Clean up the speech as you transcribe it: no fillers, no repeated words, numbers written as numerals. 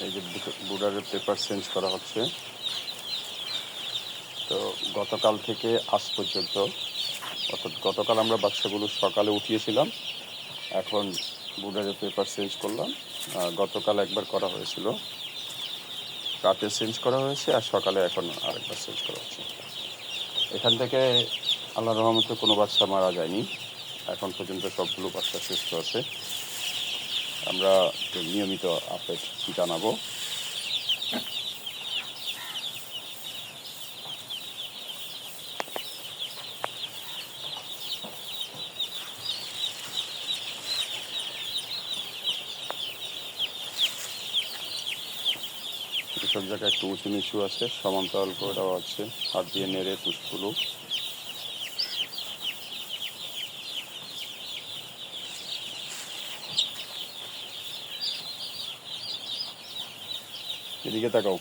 এই যে ব্রুডারের paper change করা হচ্ছে। তো গতকাল থেকে আজ পর্যন্ত, অর্থাৎ গতকাল আমরা বাচ্চাগুলো সকালে উঠিয়েছিলাম, এখন ব্রুডারের পেপার চেঞ্জ করলাম। গতকাল একবার করা হয়েছিল, রাতে চেঞ্জ করা হয়েছে, আর সকালে এখন আরেকবার চেঞ্জ করা হচ্ছে। এখান থেকে আল্লাহর রহমতে কোনো বাচ্চা মারা যায়নি, এখন পর্যন্ত সবগুলো বাচ্চা সুস্থ আছে। আমরা নিয়মিত আপডেট জানাবো। এসব জায়গায় একটু উঁচু নিচু আছে, সমান্তরাল করে দেওয়া আছে, হাত দিয়ে নেড়ে পুষগুলো। এদিকে তাকাও।